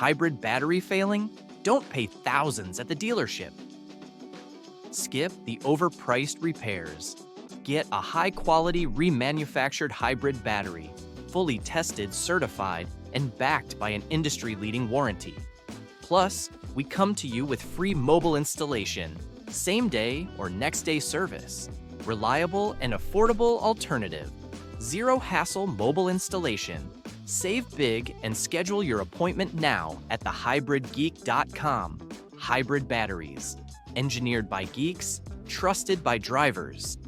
hybrid battery failing? Don't pay thousands at the dealership. Skip the overpriced repairs. Get a high-quality remanufactured hybrid battery, fully tested, certified, and backed by an industry-leading warranty. Plus, we come to you with free mobile installation, same-day or next-day service, reliable and affordable alternative, zero-hassle mobile installation. Save big and schedule your appointment now at thehybridgeek.com. Hybrid batteries, engineered by geeks, trusted by drivers.